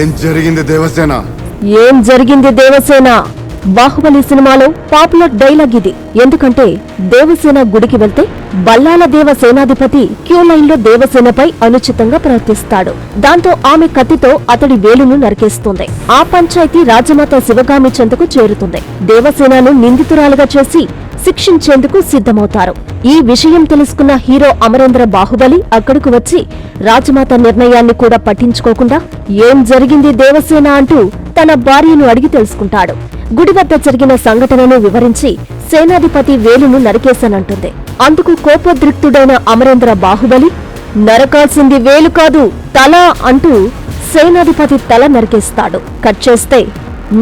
ఏం జరిగింది దేవసేన? ఏం జరిగింది దేవసేన? బాహుబలి సినిమాలో పాపులర్ డైలాగ్ ఇది. ఎందుకంటే దేవసేన గుడికి వెళ్తే బల్లాల దేవ సేనాధిపతి క్యూ లైన్ లో దేవసేనపై అనుచితంగా ప్రవర్తిస్తాడు. దాంతో ఆమె కత్తితో అతడి వేలును నరికేస్తుంది. ఆ పంచాయతీ రాజమాత శివగామి చెంతకు చేరుతుంది. దేవసేనను నిందితురాలుగా చేసి శిక్షించేందుకు సిద్ధమవుతారు. ఈ విషయం తెలుసుకున్న హీరో అమరేంద్ర బాహుబలి అక్కడకు వచ్చి రాజమాత నిర్ణయాన్ని కూడా పట్టించుకోకుండా ఏం జరిగింది దేవసేన అంటూ తన భార్యను అడిగి తెలుసుకుంటాడు. గుడి వద్ద జరిగిన సంఘటనను వివరించి సేనాధిపతి వేలును నరికేశానంటుంది. అందుకు కోపోద్రిక్తుడైన అమరేంద్ర బాహుబలి నరకాల్సింది వేలు కాదు తల అంటూ సేనాధిపతి తల నరికేస్తాడు. కట్ చేస్తే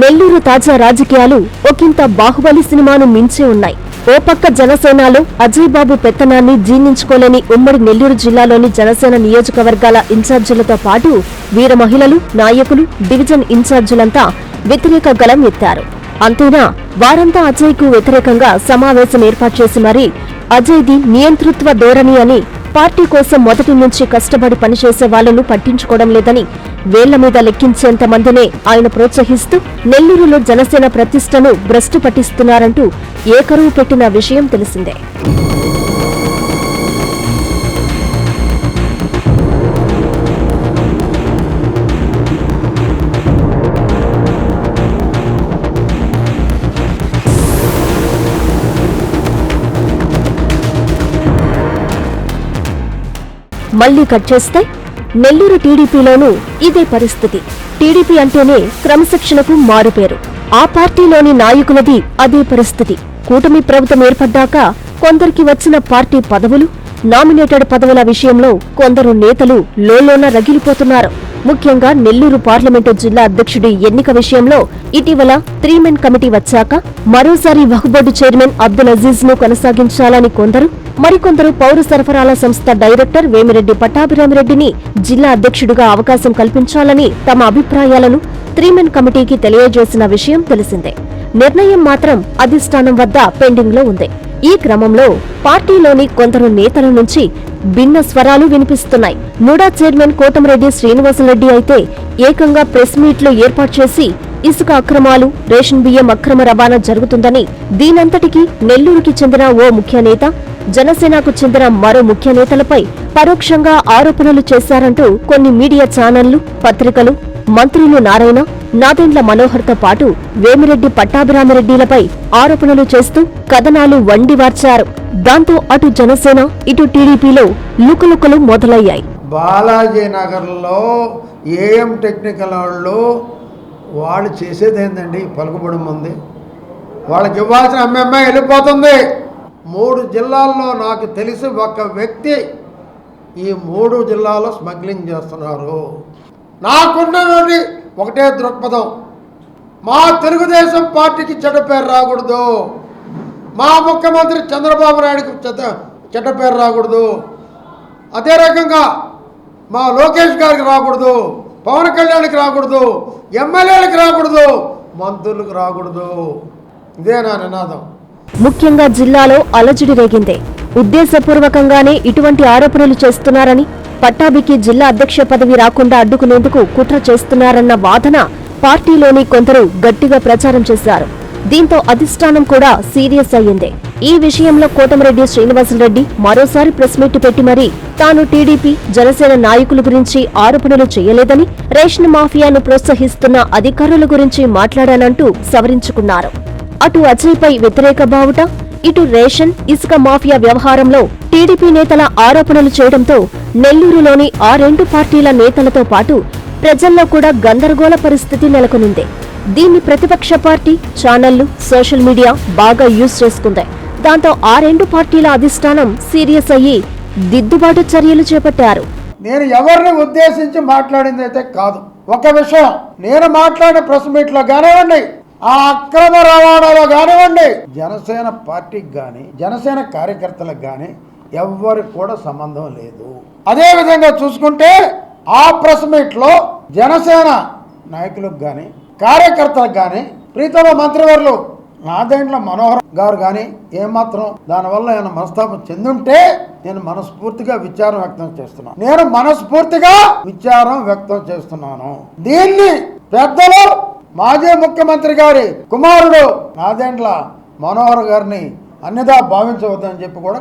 నెల్లూరు తాజా రాజకీయాలు ఒకంత బాహుబలి సినిమాను మించి ఉన్నాయి. ఓ పక్క జనసేనలో అజయ్ బాబు పెత్తనాన్ని జీర్ణించుకోలేని ఉమ్మడి నెల్లూరు జిల్లాలోని జనసేన నియోజకవర్గాల ఇన్ఛార్జీలతో పాటు వీర మహిళలు, నాయకులు, డివిజన్ ఇన్ఛార్జీలంతా వ్యతిరేక గళం ఎత్తారు. అంతేనా, వారంతా అజయ్ కు వ్యతిరేకంగా సమావేశం ఏర్పాటు చేసి మరీ అజయ్ది నియంతృత్వ ధోరణి అని, పార్టీ కోసం మొదటి నుంచి కష్టపడి పనిచేసే వాళ్లను పట్టించుకోవడం లేదని వేళ్ల మీద లెక్కించేంత మందినే ఆయన ప్రోత్సహిస్తూ నెల్లూరులో జనసేన ప్రతిష్టను భ్రష్టు పట్టిస్తున్నారంటూ ఏకరువు పెట్టిన విషయం తెలిసిందే. మళ్లీ కట్ చేస్తే నెల్లూరు టీడీపీలోనూ ఇదే పరిస్థితి. టీడీపీ అంటేనే క్రమశిక్షణకు మారుపేరు. ఆ పార్టీలోని నాయకులది అదే పరిస్థితి. కూటమి ప్రభుత్వం ఏర్పడ్డాక కొందరికి వచ్చిన పార్టీ పదవులు, నామినేటెడ్ పదవుల విషయంలో కొందరు నేతలు లోలోన రగిలిపోతున్నారు. ముఖ్యంగా నెల్లూరు పార్లమెంటు జిల్లా అధ్యక్షుడి ఎన్నిక విషయంలో ఇటీవల 3 మెన్ కమిటీ వచ్చాక మరోసారి వక్ఫ్ బోర్డు చైర్మన్ అబ్దుల్ అజీజ్ ను కొనసాగించాలని కొందరు, మరికొందరు పౌర సరఫరాల సంస్థ డైరెక్టర్ వేమిరెడ్డి పట్టాభిరామిరెడ్డిని జిల్లా అధ్యక్షుడిగా అవకాశం కల్పించాలని తమ అభిప్రాయాలను 3 మెన్ కమిటీకి తెలియజేసిన విషయం తెలిసిందే. నిర్ణయం మాత్రం అధిష్టానం వద్ద పెండింగ్ లో ఉంది. ఈ క్రమంలో పార్టీలోని కొందరు నేతల నుంచి భిన్న స్వరాలు వినిపిస్తున్నాయి. నుడా చైర్మన్ కోటమిరెడ్డి శ్రీనివాసరెడ్డి అయితే ఏకంగా ప్రెస్ మీట్లు ఏర్పాటు చేసి ఇసుక అక్రమాలు, రేషన్ బియ్యం అక్రమ రవాణా జరుగుతుందని, దీనంతటికీ నెల్లూరుకి చెందిన ఓ ముఖ్య నేత, జనసేనకు చెందిన మరో ముఖ్య నేతలపై పరోక్షంగా ఆరోపణలు చేశారంటూ కొన్ని మీడియా ఛానళ్లు, పత్రికలు మంత్రులు నారాయణ, నాదెండ్ల మనోహర్తో పాటు వేమిరెడ్డి పట్టాభిరామిరెడ్డిలపై ఆరోపణలు చేస్తూ కథనాలు వండివార్చారు. దాంతో అటు జనసేన, ఇటు టీడీపీలో లుకలుకలు మొదలయ్యాయి. బాలాజీ నగర్లో ఏఎం టెక్నికల్ వాళ్ళు చేసేది ఏంటండి? పలుకుబడి ఉంది, వాళ్ళకి ఇవ్వాల్సిన అమ్మాయి వెళ్ళిపోతుంది. 3 జిల్లాల్లో నాకు తెలిసి ఒక వ్యక్తి ఈ 3 జిల్లాల్లో స్మగ్లింగ్ చేస్తున్నారు. నాకున్నది ఒకటే దృక్పథం, మా తెలుగుదేశం పార్టీకి చెడ్డ పేరు రాకూడదు, మా ముఖ్యమంత్రి చంద్రబాబు నాయుడుకి చెడ్డ పేరు రాకూడదు, అదే రకంగా మా లోకేష్ గారికి రాకూడదు, పవన్ కళ్యాణ్కి రాకూడదు, ఎమ్మెల్యేలకు రాకూడదు, మంత్రులకు రాకూడదు. ఇదే నా నినాదం. ముఖ్యంగా జిల్లాలో అలజడి రేగిందే. ఉద్దేశపూర్వకంగానే ఇటువంటి ఆరోపణలు చేస్తున్నారని, పట్టాభికి జిల్లా అధ్యక్ష పదవి రాకుండా అడ్డుకునేందుకు కుట్ర చేస్తున్నారన్న వాదన పార్టీలోని కొందరు గట్టిగా ప్రచారం చేశారు. దీంతో అధిష్టానం కూడా సీరియస్ అయ్యింది. ఈ విషయంలో కోటమిరెడ్డి శ్రీనివాసరెడ్డి మరోసారి ప్రెస్ మీట్ పెట్టి మరీ తాను టీడీపీ, జనసేన నాయకుల గురించి ఆరోపణలు చేయలేదని, రేషన్ మాఫియాను ప్రోత్సహిస్తున్న అధికారుల గురించి మాట్లాడానంటూ సవరించుకున్నారు. అటు అజయ్పై వ్యతిరేక బావుట, ఇటు రేషన్, ఇసుక మాఫియా వ్యవహారంలో టీడీపీ నేతల ఆరోపణలు చేయడంతో నెల్లూరులోని ఆ 2 పార్టీల నేతలతో పాటు ప్రజల్లో కూడా గందరగోళ పరిస్థితి నెలకొనింది. దీన్ని ప్రతిపక్ష పార్టీ, ఛానళ్లు, సోషల్ మీడియా బాగా యూజ్ చేసుకుంది. దాంతో ఆ 2 పార్టీల అధిష్టానం సీరియస్ అయ్యి దిద్దుబాటు చర్యలు చేపట్టారు. నేను ఎవరిని ఉద్దేశించి మాట్లాడింది అయితే కాదు. ఒక విషయం, నేను మాట్లాడిన ప్రెస్ మీట్లో కానివ్వండి, ఆ అక్రమ రవాణాలో కానివ్వండి, జనసేన పార్టీకి కానీ జనసేన కార్యకర్తలకు కానీ ఎవ్వరికి కూడా సంబంధం లేదు. అదేవిధంగా చూసుకుంటే ఆ ప్రెస్ మీట్లో జనసేన నాయకులకు కానీ కార్యకర్తలకు కానీ ప్రీతమ మంత్రివర్యులు నాదెండ్ల మనోహర్ గారు కానీ ఏమాత్రం దానివల్ల ఏమైనా మనస్తాపం చెందుంటే నేను మనస్ఫూర్తిగా విచారం వ్యక్తం చేస్తున్నాను. దీన్ని పెద్దలు మాజీ ముఖ్యమంత్రి గారి కుమారుడు నాదెండ్ల మనోహర్ గారిని అన్యదా భావించవద్దని చెప్పి కూడా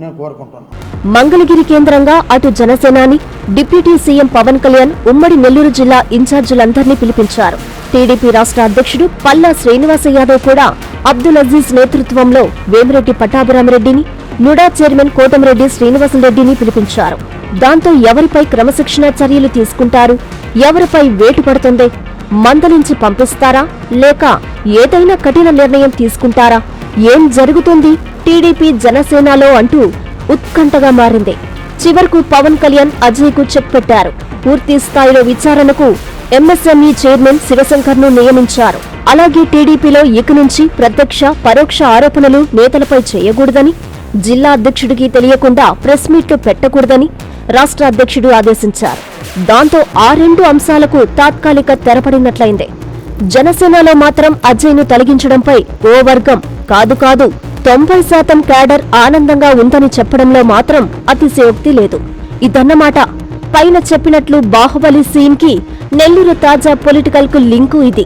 నేను కోరుకుంటున్నాను. మంగళగిరి కేంద్రంగా అటు జనసేనాని డిప్యూటీ సీఎం పవన్ కళ్యాణ్ ఉమ్మడి నెల్లూరు జిల్లా ఇన్ఛార్జీలందరినీ పిలిపించారు. టీడీపీ రాష్ట్ర అధ్యక్షుడు పల్లా శ్రీనివాస యాదవ్ కూడా అబ్దుల్ అజీజ్ నేతృత్వంలో వేమిరెడ్డి పట్టాభిరామిరెడ్డిని, నుడా చైర్మన్ కోటమిరెడ్డి శ్రీనివాసరెడ్డిని పిలిపించారు. దాంతో ఎవరిపై క్రమశిక్షణ చర్యలు తీసుకుంటారు, ఎవరిపై వేటు పడుతుంది, మందలించి పంపిస్తారా లేక ఏదైనా కఠిన నిర్ణయం తీసుకుంటారా, ఏం జరుగుతుంది టీడీపీ జనసేనలో అంటూ ఉత్కంఠగా మారింది. చివరకు పవన్ కళ్యాణ్ అజయ్ కు చెక్ పెట్టారు. పూర్తి స్థాయిలో విచారణకు ఎంఎస్ఎంఈ చైర్మన్ శివశంకర్ ను నియమించారు. అలాగే టీడీపీలో ఇక నుంచి ప్రత్యక్ష పరోక్ష ఆరోపణలు నేతలపై చేయకూడదని, జిల్లా అధ్యక్షుడికి తెలియకుండా ప్రెస్ మీట్లు పెట్టకూడదని రాష్ట్ర అధ్యక్షుడు ఆదేశించారు. దాంతో ఆ 2 అంశాలకు తాత్కాలిక తెరపడినట్లయింది. జనసేనలో మాత్రం అజయ్ను తొలగించడంపై ఓ వర్గం కాదు 90% క్యాడర్ ఆనందంగా ఉందని చెప్పడంలో మాత్రం అతిశయోక్తి లేదు. ఇదన్నమాట. పైన చెప్పినట్లు బాహుబలి సీన్ కి నెల్లూరు తాజా పొలిటికల్ కు లింకు ఇది.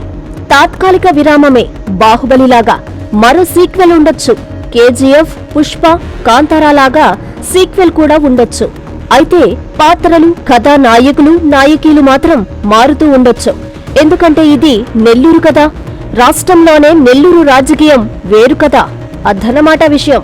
తాత్కాలిక విరామమే. బాహుబలిలాగా మరో సీక్వెల్ ఉండొచ్చు. కేజీఎఫ్, పుష్ప, కాంతారాలాగా సీక్వెల్ కూడా ఉండొచ్చు. అయితే పాత్రలు, కథానాయకులు, నాయకీలు మాత్రం మారుతూ ఉండొచ్చు. ఎందుకంటే ఇది నెల్లూరు కదా. రాష్ట్రంలోనే నెల్లూరు రాజకీయం వేరు కదా. అదన్నమాట విషయం.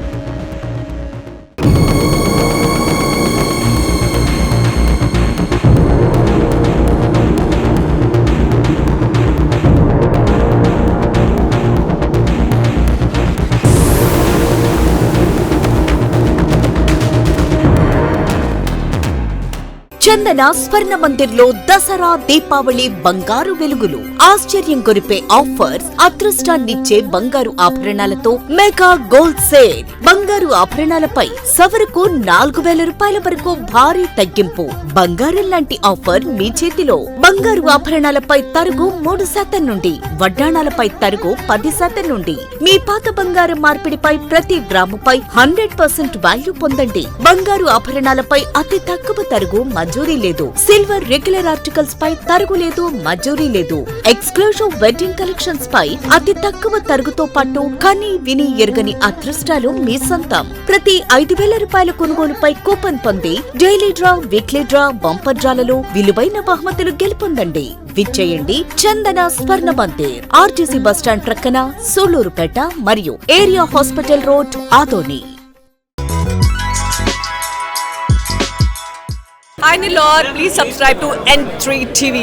చందన స్వర్ణ మందిర్లో దసరా దీపావళి బంగారు వెలుగులు. ఆశ్చర్యం కొరిపే ఆఫర్స్, అదృష్టాన్నిచ్చే బంగారు ఆభరణాలతో మెగా గోల్డ్ సేల్. బంగారు ఆభరణాలపై సవరకు 4,000 రూపాయల వరకు భారీ తగ్గింపు. బంగారం లాంటి ఆఫర్ మీ చేతిలో. బంగారు ఆభరణాలపై తరుగు 3% నుండి, వడ్డాణాలపై తరుగు 10% నుండి. మీ పాత బంగారం మార్పిడిపై ప్రతి గ్రాముపై 100% వాల్యూ పొందండి. బంగారు ఆభరణాలపై అతి తక్కువ తరుగు మంజూరీ లేదు. సిల్వర్ రెగ్యులర్ ఆర్టికల్స్ పై తరుగు లేదు, మంజూరీ లేదు. ఎక్స్క్లూజివ్ వెడ్డింగ్ కలెక్షన్స్ పై అతి తక్కువ తరుగుతో పాటు కని విని ఎరుగని అదృష్టాలు మీ సొంతం. ప్రతి 5,000 రూపాయల కొనుగోలుపై కూపన్ పొంది daily draw, weekly draw, bumper డ్రాలలో విలువైన బహుమతులు గెలుపొందండి. విచ్చేయండి చందన స్వర్ణ మందిర్, ఆర్టీసీ బస్టాండ్ ప్రక్కన, సూళ్లూరుపేట మరియు area hospital road, Adoni. Hi Nilor, please subscribe to N3 TV.